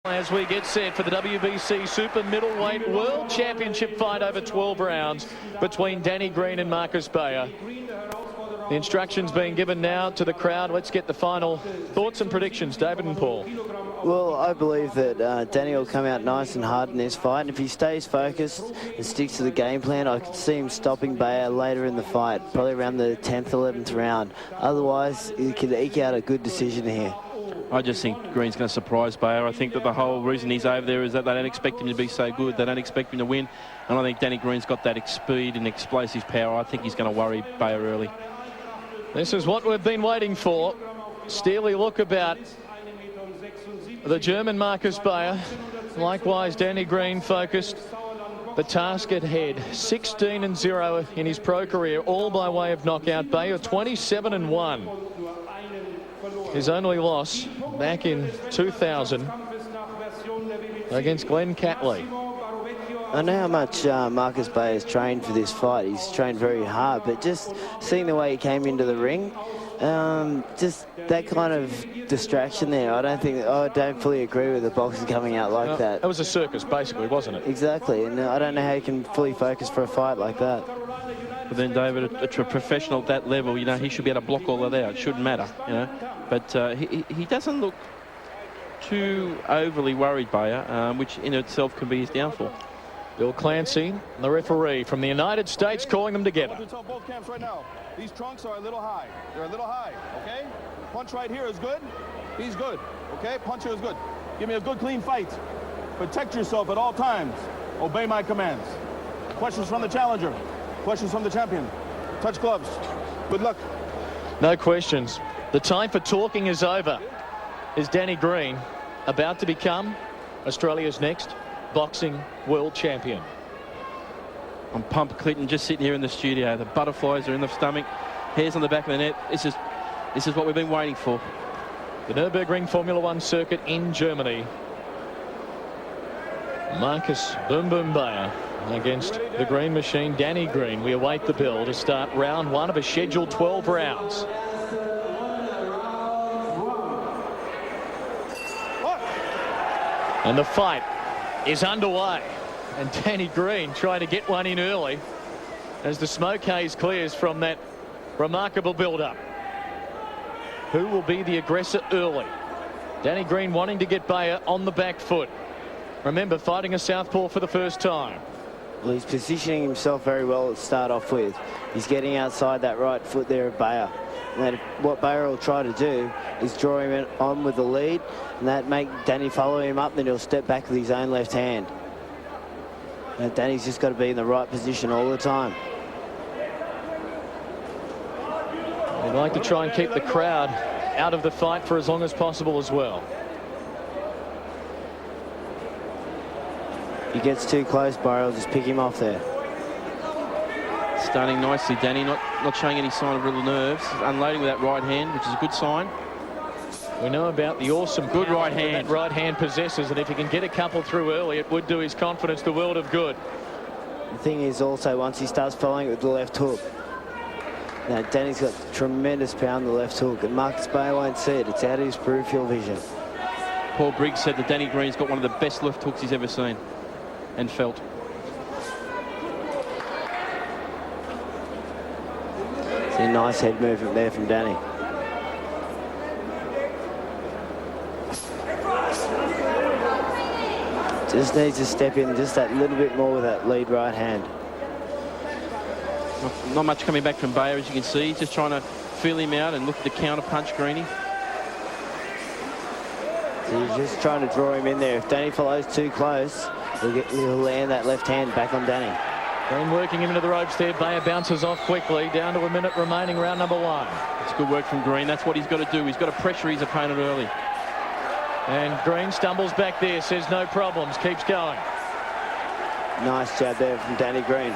As we get set for the WBC Super-Middleweight World Championship fight over 12 rounds between Danny Green and Markus Beyer. The instructions being given now to the crowd. Let's get the final thoughts and predictions, David and Paul. Well, I believe that Danny will come out nice and hard in this fight. And if he stays focused and sticks to the game plan, I could see him stopping Beyer later in the fight, probably around the 10th, 11th round. Otherwise, he could eke out a good decision here. I just think Green's going to surprise Beyer. I think that the whole reason he's over there is that they don't expect him to be so good. They don't expect him to win. And I think Danny Green's got that speed and explosive power. I think he's going to worry Beyer early. This is what we've been waiting for. Steely look about the German Markus Beyer. Likewise, Danny Green focused. The task at head, 16-0 in his pro career, all by way of knockout. Beyer 27-1. His only loss back in 2000 against Glenn Catley. I know how much Markus Beyer has trained for this fight. He's trained very hard, but just seeing the way he came into the ring, just that kind of distraction there, I don't fully agree with the boxer coming out like that. It was a circus, basically, wasn't it? Exactly, and I don't know how you can fully focus for a fight like that. But then, David, a professional at that level, you know, he should be able to block all of that. It shouldn't matter, you know. But he doesn't look too overly worried, Beyer, which in itself can be his downfall. Bill Clancy, the referee from the United States, calling them together. To tell both camps right now, these trunks are a little high. They're a little high, okay? Punch right here is good. He's good, okay? Punch here is good. Give me a good, clean fight. Protect yourself at all times. Obey my commands. Questions from the challenger. Questions from the champion. Touch gloves. Good luck. No questions. The time for talking is over. Is Danny Green about to become Australia's next boxing world champion? I'm pumped, Clinton, just sitting here in the studio. The butterflies are in the stomach, hairs on the back of the neck. This is what we've been waiting for. The Nürburgring Formula One circuit in Germany. Markus Boom Boom Beyer against the Green Machine, Danny Green. We await the bell to start round one of a scheduled 12 rounds. And the fight is underway. And Danny Green trying to get one in early as the smoke haze clears from that remarkable build-up. Who will be the aggressor early? Danny Green wanting to get Beyer on the back foot. Remember, fighting a southpaw for the first time. Well, he's positioning himself very well to start off with. He's getting outside that right foot there of Beyer. And what Beyer will try to do is draw him on with the lead, and that make Danny follow him up, then he'll step back with his own left hand. And Danny's just got to be in the right position all the time. They'd like to try and keep the crowd out of the fight for as long as possible as well. If he gets too close, Beyer will just pick him off there. Starting nicely, Danny, not showing any sign of real nerves. Unloading with that right hand, which is a good sign. We know about the awesome good right hand that right hand possesses, and if he can get a couple through early, it would do his confidence the world of good. The thing is also, once he starts following it with the left hook, now Danny's got tremendous power on the left hook, and Markus Beyer won't see it. It's out of his peripheral vision. Paul Briggs said that Danny Green's got one of the best left hooks he's ever seen and felt. See a nice head movement there from Danny. Just needs to step in just that little bit more with that lead right hand. Not much coming back from Beyer, as you can see. He's just trying to feel him out and look at the counter punch, Greeny. So he's just trying to draw him in there. If Danny follows too close, he'll land that left hand back on Danny. Green working into the ropes there. Beyer bounces off quickly. Down to a minute remaining, round number one. It's good work from Green. That's what he's got to do. He's got to pressure his opponent early. And Green stumbles back there, says no problems, keeps going. Nice jab there from Danny Green.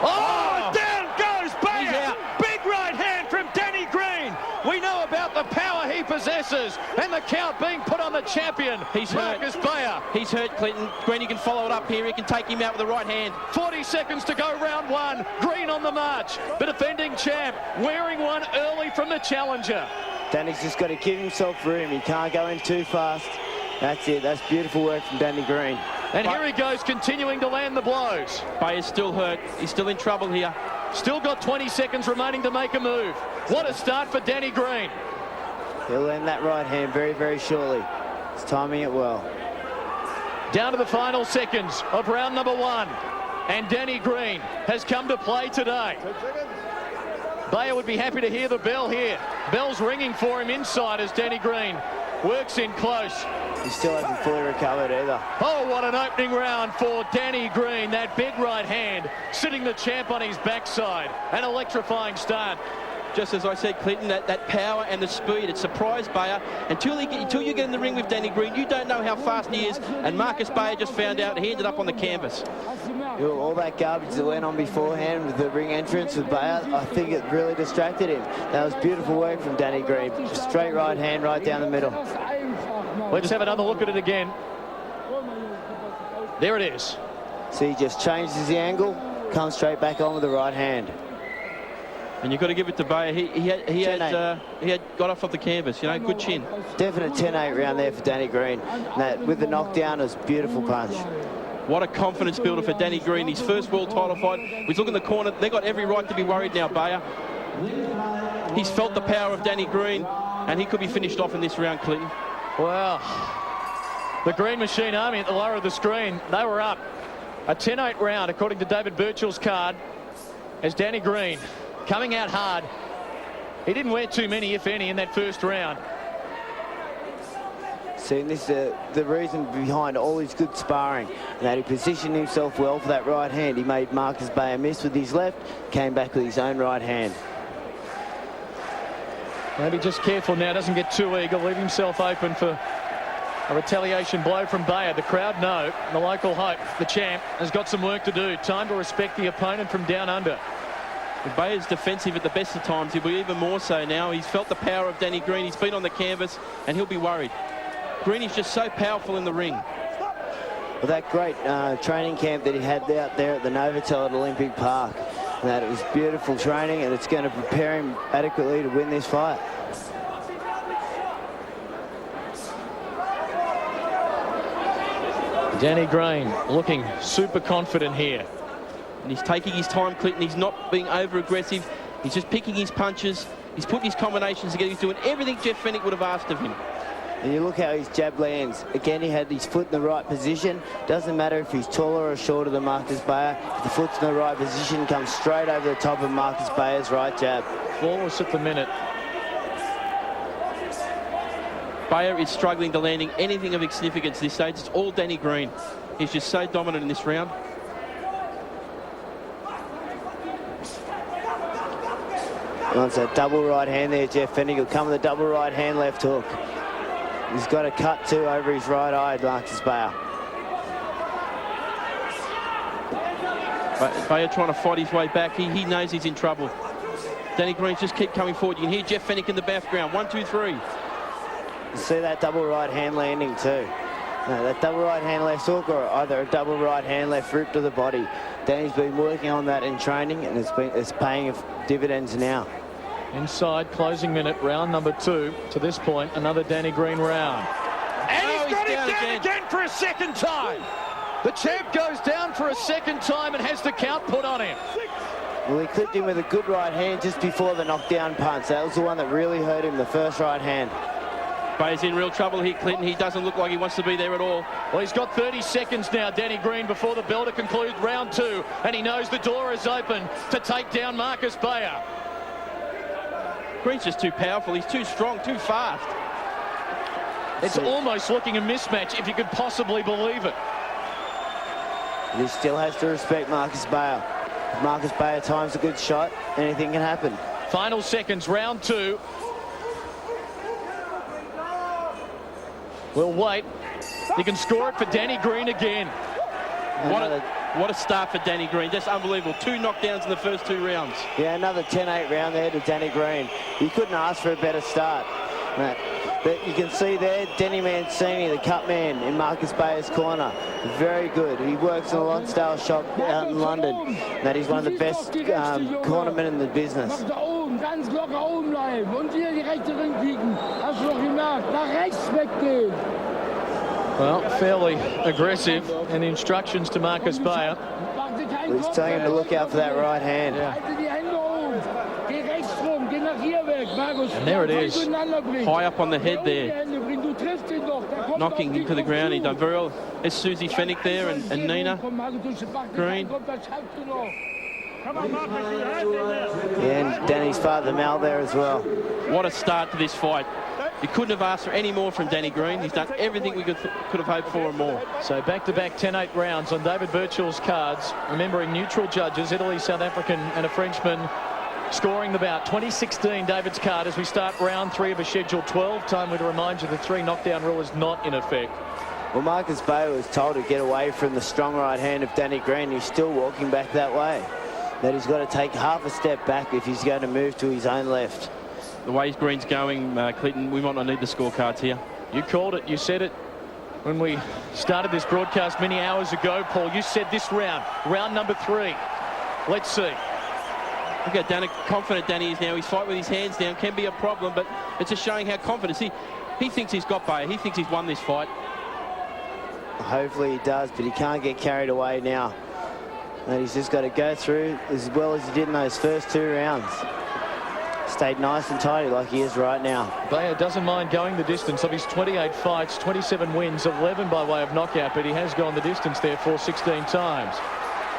Oh, down goes Beyer! Big right hand from Danny Green. We know about the power he possesses, and the count being put on the champion. He's Markus Beyer. He's hurt, Clinton. Green, he can follow it up here. He can take him out with the right hand. 40 seconds to go, round one. Green on the march. The defending champ wearing one early from the challenger. Danny's just got to give himself room. He can't go in too fast. That's it. That's beautiful work from Danny Green. And here he goes, continuing to land the blows. Bayer's still hurt. He's still in trouble here. Still got 20 seconds remaining to make a move. What a start for Danny Green. He'll land that right hand very, very shortly. He's timing it well. Down to the final seconds of round number 1. And Danny Green has come to play today. Beyer would be happy to hear the bell here. Bell's ringing for him inside as Danny Green works in close. He still hasn't fully recovered either. Oh, what an opening round for Danny Green. That big right hand sitting the champ on his backside. An electrifying start. Just as I said, Clinton, that power and the speed, it surprised Beyer. Until you get in the ring with Danny Green, you don't know how fast he is. And Markus Beyer just found out he ended up on the canvas. All that garbage that went on beforehand with the ring entrance with Beyer, I think it really distracted him. That was beautiful work from Danny Green. Straight right hand right down the middle. Let's have another look at it again. There it is. So he just changes the angle, comes straight back on with the right hand. And you've got to give it to Beyer. He had got off the canvas, you know, good chin. Definite 10-8 round there for Danny Green. And that, with the knockdown, it was a beautiful punch. What a confidence builder for Danny Green. His first world title fight. He's looking in the corner. They've got every right to be worried now, Beyer. He's felt the power of Danny Green, and he could be finished off in this round, Clinton. Well, the Green Machine Army at the lower of the screen, they were up. A 10-8 round, according to David Birchall's card, as Danny Green coming out hard. He didn't wear too many, if any, in that first round. See, this is the reason behind all his good sparring, and that he positioned himself well for that right hand. He made Markus Beyer miss with his left, came back with his own right hand. Maybe just careful now, doesn't get too eager, leave himself open for a retaliation blow from Beyer. The crowd know, and the local hope, the champ, has got some work to do. Time to respect the opponent from down under. If Bayer's defensive at the best of times, he'll be even more so now. He's felt the power of Danny Green. He's been on the canvas, and he'll be worried. Green is just so powerful in the ring. Well, that great training camp that he had out there at the Novotel at Olympic Park, and that it was beautiful training, and it's going to prepare him adequately to win this fight. Danny Green looking super confident here. And he's taking his time, Clinton. He's not being over-aggressive. He's just picking his punches. He's putting his combinations together. He's doing everything Jeff Fennick would have asked of him. And you look how his jab lands. Again, he had his foot in the right position. Doesn't matter if he's taller or shorter than Markus Beyer. If the foot's in the right position, comes straight over the top of Markus Beyer's right jab. Flawless at the minute. Beyer is struggling to landing anything of significance this stage. It's all Danny Green. He's just so dominant in this round. Wants a double right hand there, Jeff Fennick. He'll come with a double right hand left hook. He's got a cut too over his right eye, Markus Beyer. Beyer trying to fight his way back. He knows he's in trouble. Danny Green just keep coming forward. You can hear Jeff Fennick in the background. 1, 2, 3. You see that double right hand landing too. No, that double right hand left hook, or either a double right hand left root to the body. Danny's been working on that in training, and it's paying dividends now. Inside closing minute, round number 2. To this point, another Danny Green round. And he's got it down again for a second time. The champ goes down for a second time and has the count put on him. Well, he clipped him with a good right hand just before the knockdown punch. That was the one that really hurt him, the first right hand. Bayer's in real trouble here, Clinton. He doesn't look like he wants to be there at all. Well, he's got 30 seconds now, Danny Green, before the bell to conclude round 2. And he knows the door is open to take down Markus Beyer. Green's just too powerful. He's too strong, too fast. It's almost looking a mismatch, if you could possibly believe it. He still has to respect Markus Beyer. If Markus Beyer times a good shot, anything can happen. Final seconds, round 2. We'll wait. He can score it for Danny Green again. What a start for Danny Green. Just unbelievable. 2 knockdowns in the first 2 rounds. Yeah, another 10-8 round there to Danny Green. You couldn't ask for a better start. But you can see there, Denny Mancini, the cut man in Markus Beyer's corner. Very good. He works in a Lonsdale shop out in London. That he's one of the best cornermen in the business. Ganz locker oben bleiben und wieder die rechte Ring kicken. Hast du noch gemerkt? Nach rechts weggehen. Well, fairly aggressive, and instructions to Markus Beyer. He's telling him to look out for that right hand. And there it is. High up on the head there. Knocking him to the ground. He's done very well. There's Susie Fennick there and Nina Green. Yeah, and Danny's father Mal there as well. What a start to this fight. You couldn't have asked for any more from Danny Green. He's done everything we could have hoped for and more. So back-to-back 10-8 rounds on David Birchall's cards. Remembering neutral judges, Italy, South African and a Frenchman scoring the bout. 2016 David's card as we start round 3 of a scheduled 12. Time to remind you the 3 knockdown rule is not in effect. Well, Markus Beyer was told to get away from the strong right hand of Danny Green. He's still walking back that way. That he's got to take half a step back if he's going to move to his own left. The way Green's going, Clinton, we might not need the scorecards here. You called it. You said it when we started this broadcast many hours ago, Paul. You said this round number 3. Let's see. Look how confident Danny is now. His fight with his hands down can be a problem, but it's just showing how confident he thinks he's got Beyer. He thinks he's won this fight. Hopefully he does, but he can't get carried away now. And he's just got to go through as well as he did in those first 2 rounds. Stayed nice and tidy like he is right now. Beyer doesn't mind going the distance. Of his 28 fights, 27 wins, 11 by way of knockout, but he has gone the distance there for 16 times.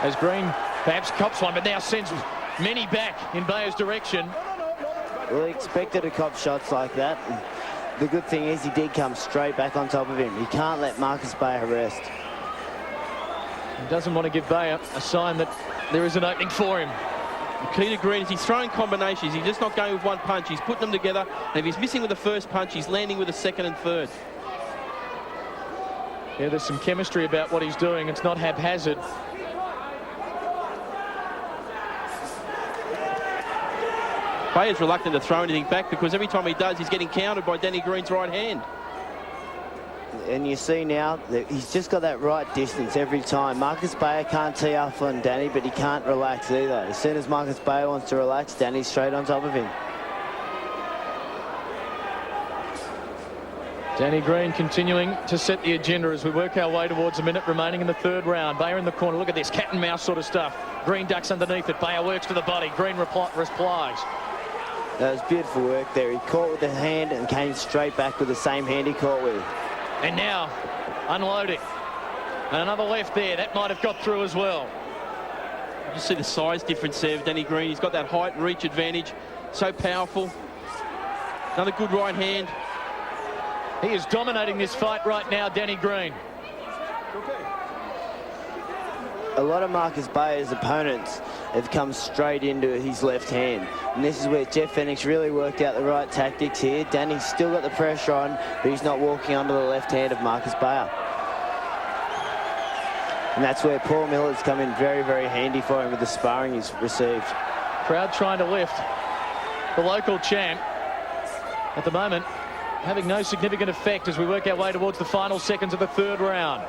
As Green perhaps cops one, but now sends many back in Beyer's direction. Well, he expected to cop shots like that. And the good thing is he did come straight back on top of him. He can't let Markus Beyer rest. He doesn't want to give Beyer a sign that there is an opening for him. The key to Green is he's throwing combinations. He's just not going with one punch. He's putting them together. And if he's missing with the first punch, he's landing with the second and third. Yeah, there's some chemistry about what he's doing. It's not haphazard. Bayer's reluctant to throw anything back because every time he does, he's getting countered by Danny Green's right hand. And you see now that he's just got that right distance every time. Markus Beyer can't tee off on Danny, but he can't relax either. As soon as Markus Beyer wants to relax, Danny's straight on top of him. Danny Green continuing to set the agenda as we work our way towards a minute remaining in the 3rd round. Beyer in the corner. Look at this cat and mouse sort of stuff. Green ducks underneath it. Beyer works to the body. Green replies. That was beautiful work there. He caught with the hand and came straight back with the same hand he caught with. And now unloading. And another left there. That might have got through as well. You see the size difference there of Danny Green. He's got that height and reach advantage. So powerful. Another good right hand. He is dominating this fight right now, Danny Green. A lot of Markus Beyer's opponents have come straight into his left hand. And this is where Jeff Fennick's really worked out the right tactics here. Danny's still got the pressure on, but he's not walking onto the left hand of Markus Beyer. And that's where Paul Miller's come in very, very handy for him with the sparring he's received. Crowd trying to lift the local champ. At the moment, having no significant effect as we work our way towards the final seconds of the 3rd round.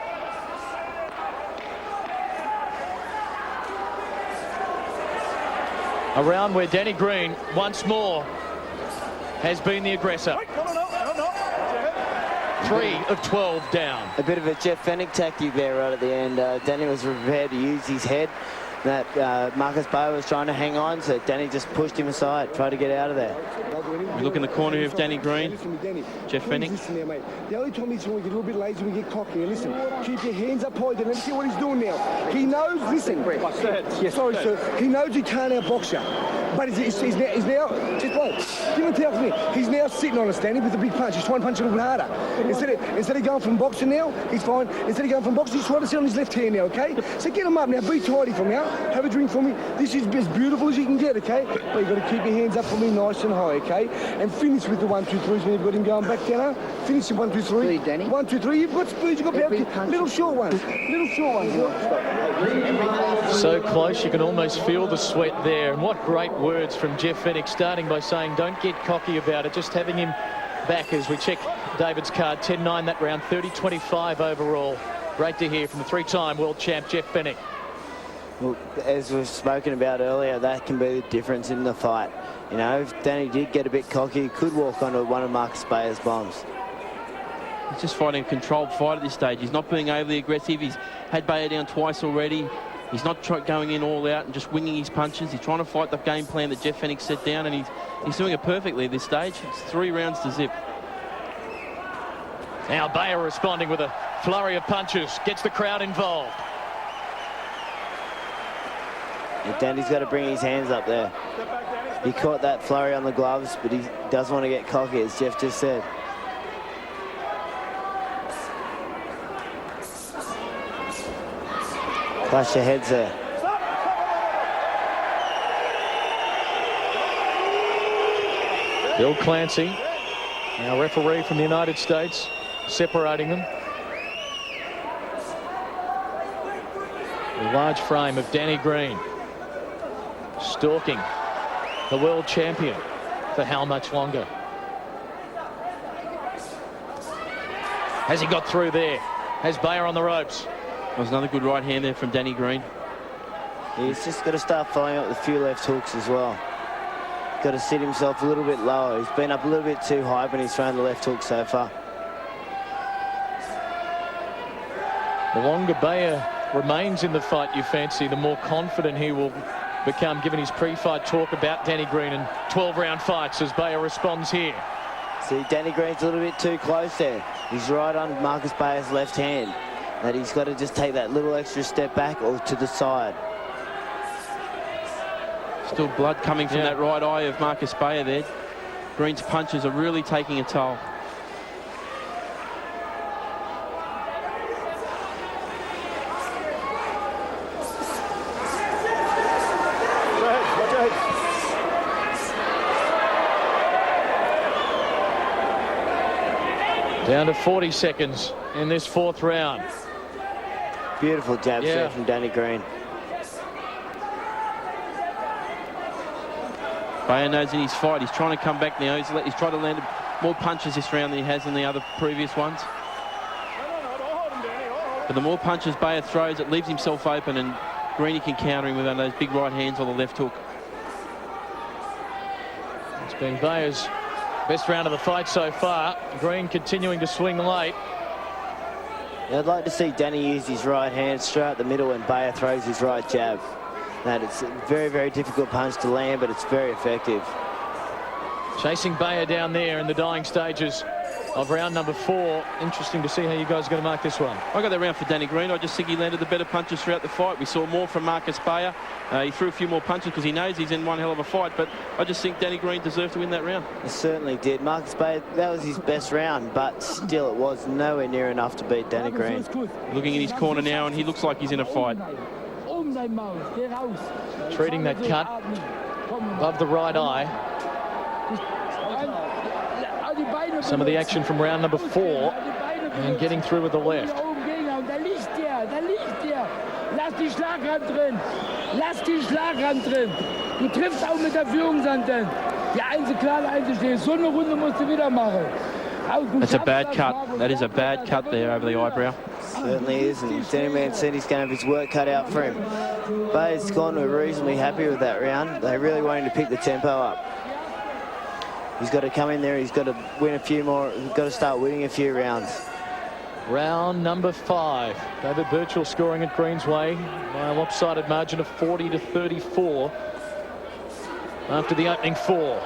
A round where Danny Green, once more, has been the aggressor. 3 of 12 down. A bit of a Jeff Fennick tactic there right at the end. Danny was prepared to use his head. That Markus Beyer was trying to hang on, so Danny just pushed him aside, tried to get out of there. We look in the corner here of Danny Green. Jeff Fennick. Listen there, mate. The only time he's going to get a little bit lazy when we get cocky. And listen, keep your hands up high. Let's see what he's doing now. He knows, listen. Sorry, sir. He knows he can't outbox you. But he's now, just wait. Give him a tell for me. He's now sitting on a standing with a big punch. He's trying to punch a little bit harder. Instead of going from boxing now, he's fine. Instead of going from boxing, he's trying to sit on his left hand now, okay? So get him up now. Be tidy from now. Have a drink for me. This is as beautiful as you can get, okay? But you've got to keep your hands up for me nice and high, okay? And finish with the 1, 2, 3s when you've got him going back down. Finish in 1, 2, 3. Speed, Danny. 1, 2, 3. You've got speed, you've got power. Little short ones. Little short ones. So close, you can almost feel the sweat there. And what great words from Jeff Fennick, starting by saying, don't get cocky about it. Just having him back as we check David's card. 10-9 that round, 30-25 overall. Great to hear from the 3-time world champ, Jeff Fennick. Well, as we've spoken about earlier, that can be the difference in the fight. You know, if Danny did get a bit cocky, he could walk onto one of Markus Beyer's bombs. He's just fighting a controlled fight at this stage. He's not being overly aggressive. He's had Beyer down twice already. He's not going in all out and just winging his punches. He's trying to fight the game plan that Jeff Fenech set down, and he's doing it perfectly at this stage. It's 3 rounds to zip. Now Beyer responding with a flurry of punches, gets the crowd involved. And Danny's got to bring his hands up there. He caught that flurry on the gloves, but he doesn't want to get cocky, as Jeff just said. Clash your heads there. Bill Clancy, now referee from the United States, separating them. The large frame of Danny Green, stalking the world champion for how much longer? Has he got through there? Has Beyer on the ropes? That was another good right hand there from Danny Green. He's just got to start following up with a few left hooks as well. Got to sit himself a little bit lower. He's been up a little bit too high when he's thrown the left hook so far. The longer Beyer remains in the fight, you fancy, the more confident he will become, given his pre-fight talk about Danny Green and 12-round fights as Beyer responds here. See, Danny Green's a little bit too close there. He's right on Markus Beyer's left hand. That he's got to just take that little extra step back or to the side. Still blood coming from that right eye of Markus Beyer there. Green's punches are really taking a toll. Down to 40 seconds in this 4th round. Beautiful jab there from Danny Green. Beyer knows in his fight, he's trying to come back now. He's tried to land more punches this round than he has in the other previous ones. But the more punches Beyer throws, it leaves himself open, and Greeny can counter him with those big right hands or the left hook. It's been Beyer's best round of the fight so far. Green continuing to swing late. I'd like to see Danny use his right hand straight out the middle when Beyer throws his right jab. That it's a very, very difficult punch to land, but it's very effective. Chasing Beyer down there in the dying stages of round number 4. Interesting to see how you guys are going to mark this one. I got that round for Danny Green. I just think he landed the better punches throughout the fight. We saw more from Markus Beyer. He threw a few more punches because he knows he's in one hell of a fight, but I just think Danny Green deserved to win that round. He certainly did. Markus Beyer, that was his best round, but still it was nowhere near enough to beat Danny Green. Looking in his corner now, and he looks like he's in a fight. Treating that cut above the right eye. Some of the action from round number 4 and getting through with the left. Lass die Schlaghand drin. Lass die Schlaghand drin. Du triffst auch mit der Führungshand. Die klare einzustehen. So eine Runde musst du wieder machen. That's a bad cut. That is a bad cut there over the eyebrow. Certainly is, and Danny Mancini's going to have his work cut out for him. Bayer's gone reasonably happy with that round. They really want him to pick the tempo up. He's got to come in there. He's got to win a few more. He's got to start winning a few rounds. Round number 5. David Birchall scoring at Green's way by a lopsided margin of 40-34 after the opening 4.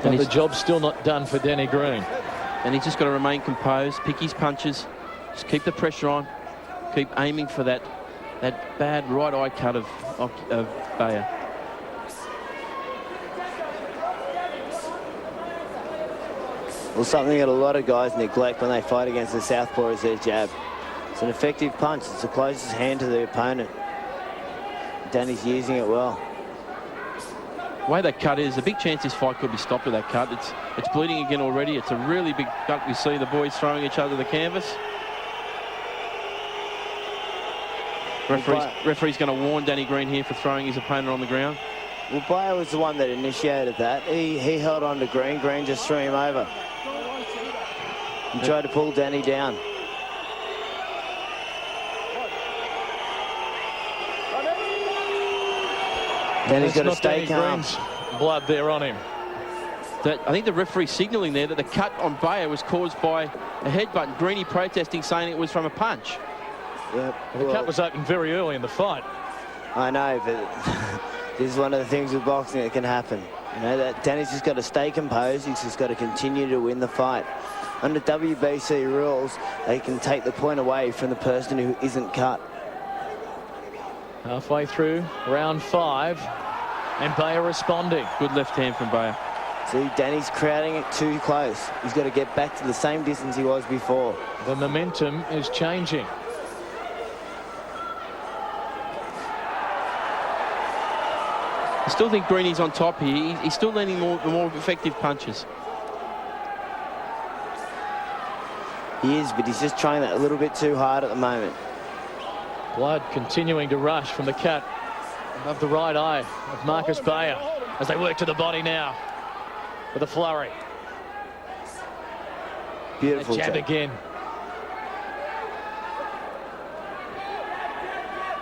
And the job's still not done for Danny Green. And he's just got to remain composed, pick his punches, just keep the pressure on, keep aiming for that bad right eye cut of Beyer. Well, something that a lot of guys neglect when they fight against the southpaw is their jab. It's an effective punch. It's the closest hand to the opponent. Danny's using it well. The way that cut is, a big chance this fight could be stopped with that cut. It's bleeding again already. It's a really big cut. We see the boys throwing each other to the canvas. Referee's going to warn Danny Green here for throwing his opponent on the ground. Well, Beyer was the one that initiated that. He held on to Green. Green just threw him over. He tried to pull Danny down. Danny's got to stay calm. blood there on him. I think the referee signalling there that the cut on Beyer was caused by a headbutt, and Greeny protesting, saying it was from a punch. Yep. The cut was opened very early in the fight. I know, but this is one of the things with boxing that can happen. You know, that Danny's just got to stay composed. He's just got to continue to win the fight. Under WBC rules, they can take the point away from the person who isn't cut. Halfway through round 5, and Beyer responding. Good left hand from Beyer. See, Danny's crowding it too close. He's got to get back to the same distance he was before. The momentum is changing. I still think Greeny's on top here. He's still landing more effective punches. He is, but he's just trying that a little bit too hard at the moment. Blood continuing to rush from the cut above the right eye of Markus Beyer as they work to the body now with a flurry. Beautiful A jab again.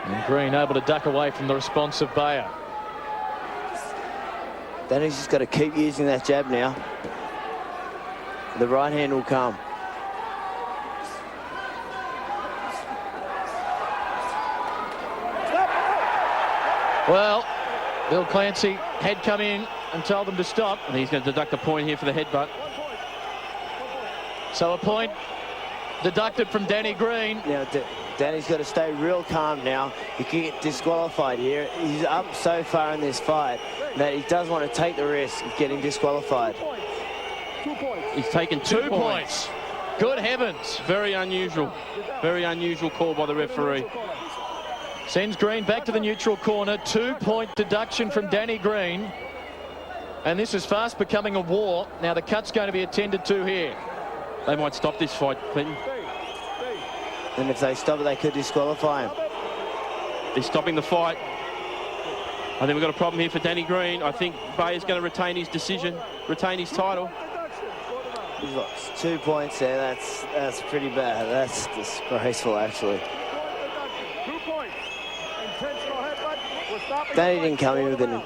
And Green able to duck away from the response of Beyer. Danny's just got to keep using that jab now. The right hand will come. Well, Bill Clancy had come in and told them to stop. And he's going to deduct a point here for the headbutt. So a point deducted from Danny Green. Now, Danny's got to stay real calm now. He can get disqualified here. He's up so far in this fight that he does want to take the risk of getting disqualified. 2 points. He's taken 2 points. Good heavens. Very unusual. Very unusual call by the referee. Sends Green back to the neutral corner. 2-point deduction from Danny Green. And this is fast becoming a war. Now the cut's going to be attended to here. They might stop this fight, Clinton. And if they stop it, they could disqualify him. They're stopping the fight. I think we've got a problem here for Danny Green. I think Bayer's going to retain his decision, retain his title. He's got 2 points there. That's pretty bad. That's disgraceful, actually. 2 points. Intentional headbutt. We're stopping. Danny didn't come in with an...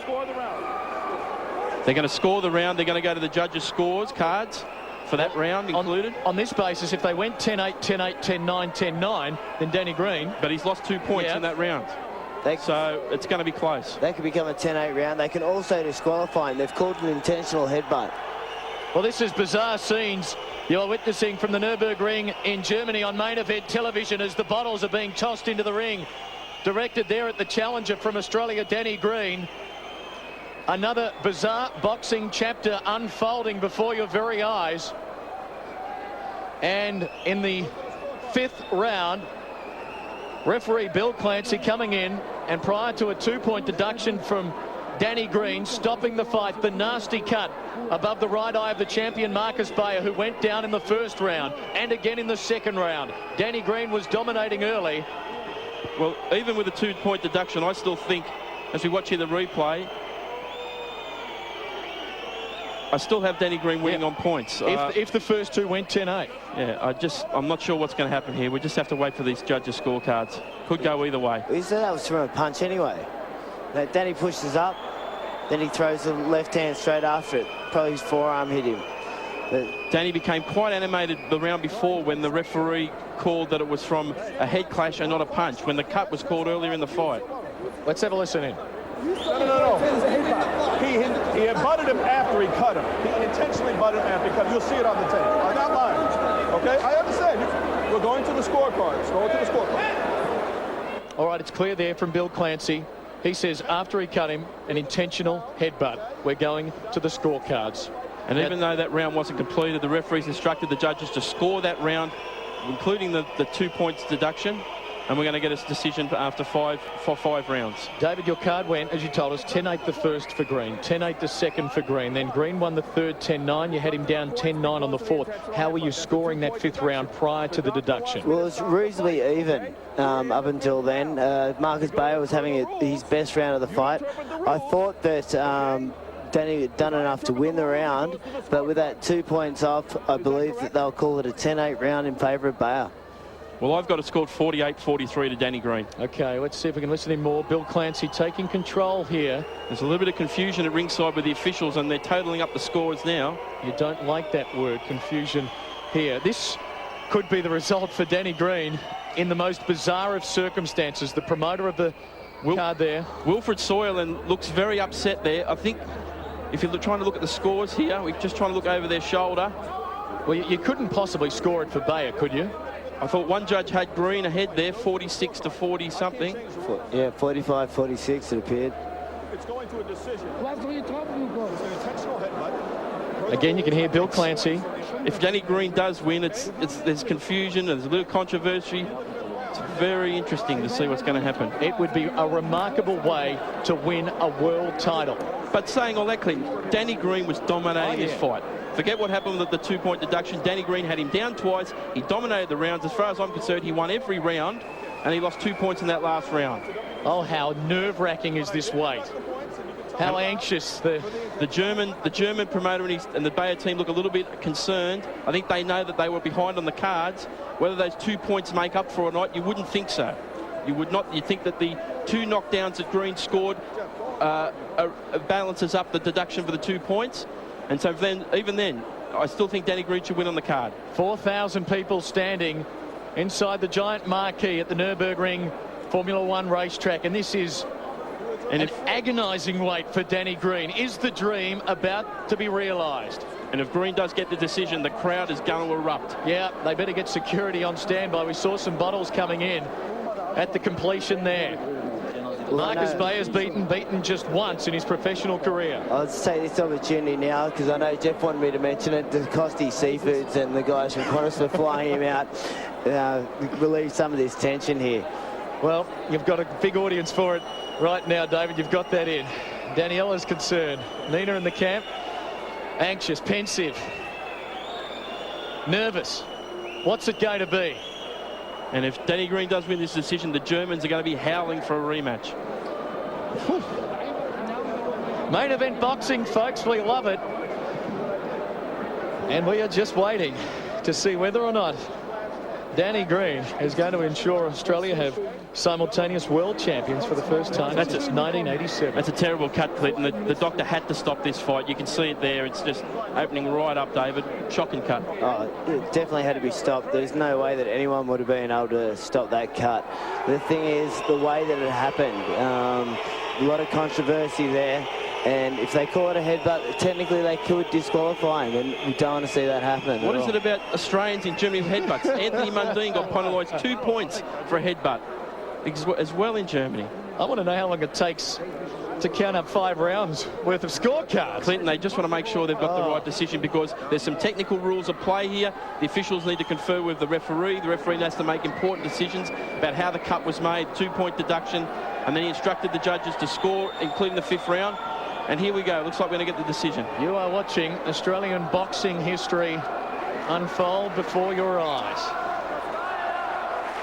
Score the round. They're going to score the round. They're going to go to the judges' scores cards for that round included. On this basis, if they went 10-8, 10-8, 10-9, 10-9, then Danny Green... But he's lost 2 points in that round. So it's going to be close. That could become a 10-8 round. They can also disqualify him. They've called an intentional headbutt. Well, this is bizarre scenes you're witnessing from the Nürburgring in Germany on main event television as the bottles are being tossed into the ring. Directed there at the challenger from Australia, Danny Green. Another bizarre boxing chapter unfolding before your very eyes. And in the 5th round, referee Bill Clancy coming in, and prior to a 2-point deduction from Danny Green, stopping the fight, the nasty cut above the right eye of the champion Markus Beyer, who went down in the 1st round and again in the 2nd round. Danny Green was dominating early. Well, even with a 2-point deduction, I still think, as we watch here the replay, I still have Danny Green winning on points. If the first 2 went 10-8. Yeah, I'm not sure what's going to happen here. We just have to wait for these judges' scorecards. Could go either way. He said that was from a punch anyway. Now, Danny pushes up, then he throws the left hand straight after it. Probably his forearm hit him. But Danny became quite animated the round before when the referee called that it was from a head clash and not a punch, when the cut was called earlier in the fight. Let's have a listen in. No. He butted him after he cut him. He intentionally butted him after he cut him. You'll see it on the tape. Not mine. Okay? I understand. We're going to the scorecards. Going to the scorecard. All right, it's clear there from Bill Clancy. He says after he cut him, an intentional headbutt. We're going to the scorecards. And even though that round wasn't completed, the referees instructed the judges to score that round, including the 2 points deduction. And we're going to get a decision after 5 rounds. David, your card went, as you told us, 10-8 the 1st for Green, 10-8 the 2nd for Green. Then Green won the 3rd 10-9. You had him down 10-9 on the 4th. How were you scoring that 5th round prior to the deduction? well, it's reasonably even up until then. Markus Beyer was having his best round of the fight. I thought that Danny had done enough to win the round, but with that 2 points off, I believe that they'll call it a 10-8 round in favour of Beyer. Well, I've got it scored 48-43 to Danny Green. Okay, let's see if we can listen in more. Bill Clancy taking control here. There's a little bit of confusion at ringside with the officials, and they're totaling up the scores now. You don't like that word, confusion, here. This could be the result for Danny Green in the most bizarre of circumstances. The promoter of the card there. Wilfred Soyland looks very upset there. I think if you're trying to look at the scores here, we're just trying to look over their shoulder. Well, you couldn't possibly score it for Beyer, could you? I thought one judge had Green ahead there, 46 to 40 something. Yeah, 45-46 it appeared. It's going to a decision. Intentional headbutt. Again, you can hear Bill Clancy. If Danny Green does win, there's confusion, there's a little controversy. It's very interesting to see what's going to happen. It would be a remarkable way to win a world title. But saying all that, Clinton, Danny Green was dominating this fight. Forget what happened with the 2-point deduction. Danny Green had him down twice. He dominated the rounds. As far as I'm concerned, he won every round, and he lost 2 points in that last round. Oh, how nerve-wracking is this weight? How anxious the German promoter and the Beyer team look a little bit concerned. I think they know that they were behind on the cards. Whether those 2 points make up for or not, you wouldn't think so. You would not. You think that the 2 knockdowns that Green scored balances up the deduction for the 2 points. And so then, even then, I still think Danny Green should win on the card. 4,000 people standing inside the giant marquee at the Nürburgring Formula One racetrack, and this is an agonising wait for Danny Green. Is the dream about to be realised? And if Green does get the decision, the crowd is going to erupt. Yeah, they better get security on standby. We saw some bottles coming in at the completion there. Markus Beyer's beaten just once in his professional career. I'll take this opportunity now because I know Jeff wanted me to mention it. The Costi Seafoods and the guys from Qantas for flying him out relieve some of this tension here. Well, you've got a big audience for it right now, David. You've got that in. Daniella's concerned. Nina in the camp, anxious, pensive, nervous. What's it going to be? And if Danny Green does win this decision, the Germans are going to be howling for a rematch. Whew. Main event boxing, folks. We love it. And we are just waiting to see whether or not Danny Green is going to ensure Australia have simultaneous world champions for the first time since 1987. That's a terrible cut, Clinton. The doctor had to stop this fight. You can see it there. It's just opening right up, David. Shocking cut. Oh, it definitely had to be stopped. There's no way that anyone would have been able to stop that cut. The thing is, the way that it happened, a lot of controversy there. And if they call it a headbutt, technically they could disqualify him, and we don't want to see that happen. What is it about Australians in Germany with headbutts? Anthony Mundine got penalised 2 points for a headbutt as well in Germany. I want to know how long it takes to count up 5 rounds worth of scorecards. Clinton, they just want to make sure they've got the right decision because there's some technical rules at play here. The officials need to confer with the referee. The referee has to make important decisions about how the cut was made, 2-point deduction, and then he instructed the judges to score, including the 5th round. And here we go. Looks like we're going to get the decision. You are watching Australian boxing history unfold before your eyes.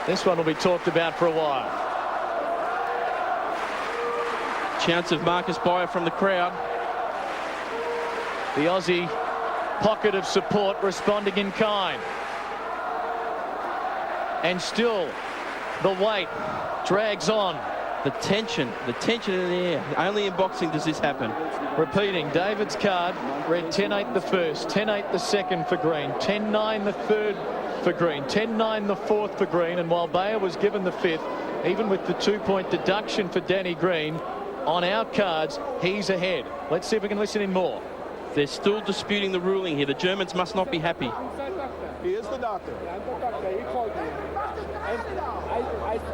This one will be talked about for a while. Chance of Markus Beyer from the crowd. The Aussie pocket of support responding in kind. And still, the weight drags on. The tension in the air. Only in boxing does this happen. Repeating, David's card read 10-8 the first, 10-8 the second for Green, 10-9 the third for Green, 10-9 the fourth for Green, and while Beyer was given the 5th, even with the 2-point deduction for Danny Green, on our cards, he's ahead. Let's see if we can listen in more. They're still disputing the ruling here. The Germans must not be happy. He is the doctor. He called me.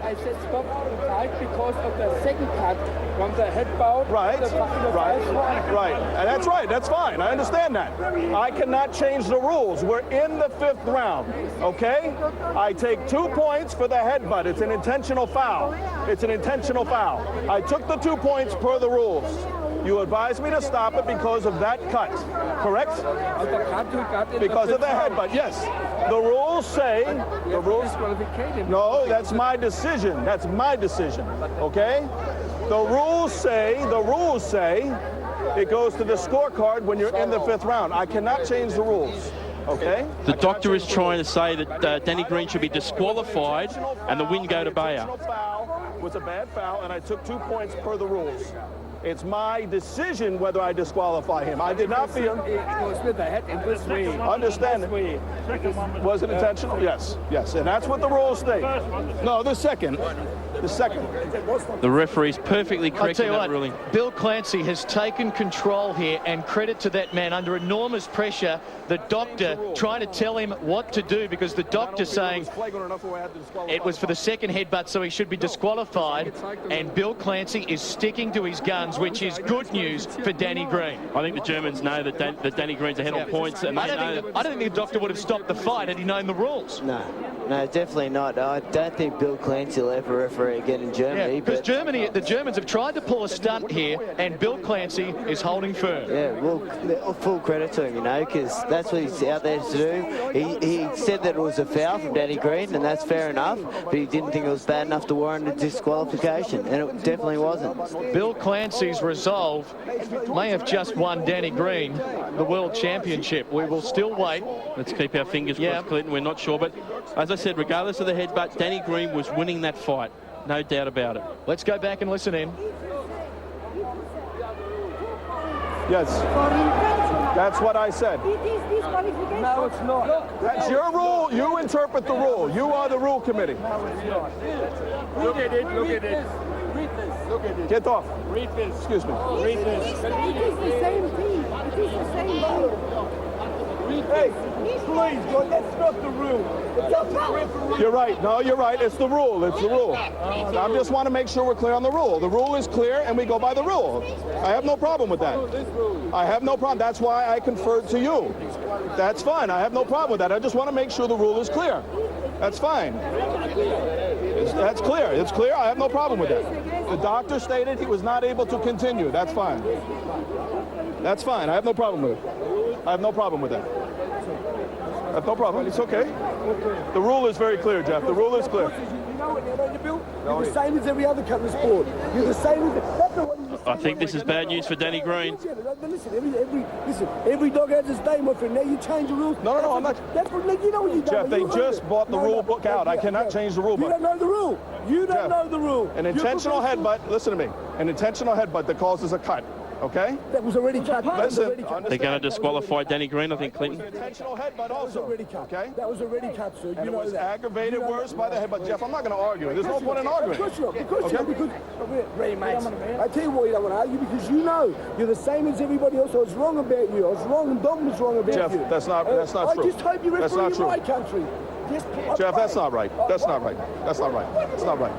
I said stop the fight because of the second cut from the head bout. Right. And that's right. That's fine. I understand that. I cannot change the rules. We're in the 5th round, okay? I take 2 points for the headbutt. It's an intentional foul. It's an intentional foul. I took the 2 points per the rules. You advised me to stop it because of that cut, correct? Because of the headbutt, yes. The rules say, the rules, no, that's my decision. That's my decision, okay? The rules say it goes to the scorecard when you're in the 5th round. I cannot change the rules. Okay? The doctor is trying to say that Danny Green should be disqualified and the win go to Beyer. Foul was a bad foul, and I took 2 points per the rules. It's my decision whether I disqualify him. I did not feel. It was with the head in this way. Understand it. Was it intentional? Yes, yes, and that's what the rules state. No, the second. The second. The referee's perfectly I'll correct tell in you that what, ruling. Bill Clancy has taken control here, and credit to that man under enormous pressure. The doctor trying to tell him what to do, because the doctor saying it was for the second headbutt, so he should be disqualified, and Bill Clancy is sticking to his guns, which is good news for Danny Green. I think the Germans know that Danny Green's ahead on points, and I don't think the doctor would have stopped the fight had he known the rules. No, definitely not. I don't think Bill Clancy will ever referee again in Germany. Because the Germans have tried to pull a stunt here, and Bill Clancy is holding firm. Yeah, well, full credit to him, you know, because that's what he's out there to do. He said that it was a foul from Danny Green, and that's fair enough, but he didn't think it was bad enough to warrant a disqualification, and it definitely wasn't. Bill Clancy's resolve may have just won Danny Green the World Championship. We will still wait. Let's keep our fingers crossed, Clinton. We're not sure, but as I said, regardless of the headbutt, Danny Green was winning that fight. No doubt about it. Let's go back and listen in. Yes. That's what I said. No, it's not. That's your rule. You interpret the rule. You are the rule committee. Look at it, look at it. Read this. Look at it. Get off. Read this. Excuse me. Read this. It is the same thing. It is the same thing. Hey, please, God, that's not the rule. It's up to the referee. You're right. No, you're right. It's the rule. It's the rule. I just want to make sure we're clear on the rule. The rule is clear, and we go by the rule. I have no problem with that. I have no problem. That's why I conferred to you. That's fine. I have no problem with that. I just want to make sure the rule is clear. That's fine. That's clear. It's clear. I have no problem with that. The doctor stated he was not able to continue. That's fine. That's fine. I have no problem with it. I have no problem with that. I have no problem. It's okay. The rule is very clear, Jeff. The rule is clear. You know what, don't you, Bill? You're the same as every other country sport. You're the same as... That's the one. I think this is bad news for Danny Green. Listen, every dog has its day, my friend. Now you change the rules. No, I'm not. That's what, you know what you've done. Jeff, they just bought the rule book out. I cannot change the rule book. You don't know the rule. You don't know the rule. An intentional headbutt, listen to me, an intentional headbutt that causes a cut, okay? That was already cut. Listen, They're going to disqualify Danny Green, I think, Clinton. intentional headbutt also, okay? That was already cut, sir. And it was aggravated worse by the headbutt. Jeff, I'm not going to argue. There's no point in arguing. Because Ray, mate, I tell you why you don't want to argue, because you know you're the same as everybody else. I was wrong about you. I was wrong, and Dom was wrong about Jeff, you. that's not true. I just hope you That's referee not in true. my country. Jeff, that's not right. That's not right. That's not right. That's not right.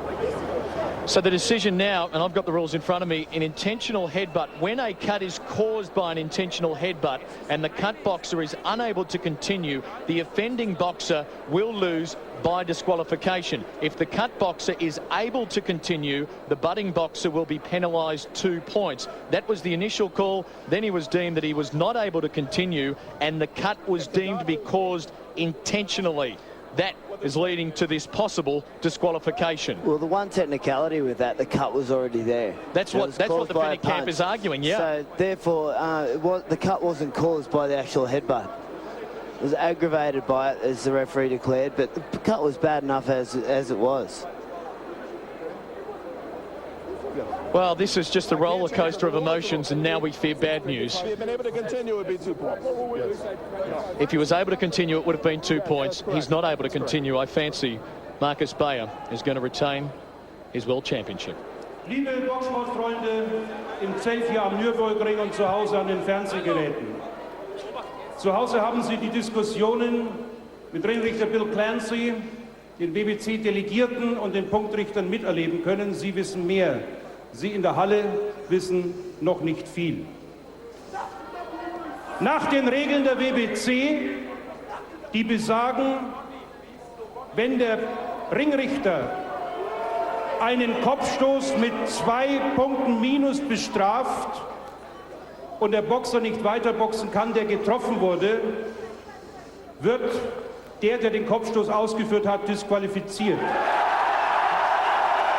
So the decision now, and I've got the rules in front of me, an intentional headbutt. When a cut is caused by an intentional headbutt and the cut boxer is unable to continue, the offending boxer will lose by disqualification. If the cut boxer is able to continue, the butting boxer will be penalised 2 points. That was the initial call. Then he was deemed that he was not able to continue, and the cut was deemed to be caused intentionally. That is leading to this possible disqualification. Well, the one technicality with that, the cut was already there. That's what the defending camp is arguing, yeah. So, therefore, the cut wasn't caused by the actual headbutt. It was aggravated by it, as the referee declared, but the cut was bad enough as it was. Well, this is just a roller coaster of emotions, and now we fear bad news. If he had been able to continue, it would be 2 points. Yes. If he was able to continue, it would have been 2 points. He's not able to continue. I fancy Markus Beyer is going to retain his World Championship. Liebe Boxsportfreunde im Zelt hier am Nürburgring und zu Hause an den Fernsehgeräten. Zu Hause haben Sie die Diskussionen mit Ringrichter Bill Clancy, den WBC-Delegierten und den Punktrichtern miterleben können. Sie wissen mehr. Sie in der Halle wissen noch nicht viel. Nach den Regeln der WBC, die besagen, wenn der Ringrichter einen Kopfstoß mit 2 Punkten minus bestraft und der Boxer nicht weiterboxen kann, der getroffen wurde, wird der den Kopfstoß ausgeführt hat, disqualifiziert.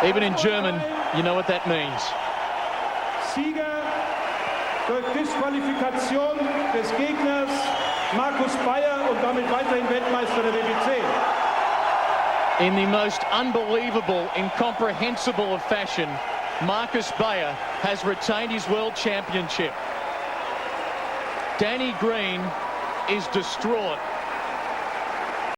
Even in German, you know what that means. Sieger durch Disqualifikation des Gegners Markus Beyer und damit weiterhin Weltmeister der WBC. In the most unbelievable, incomprehensible of fashion, Markus Beyer has retained his world championship. Danny Green is distraught.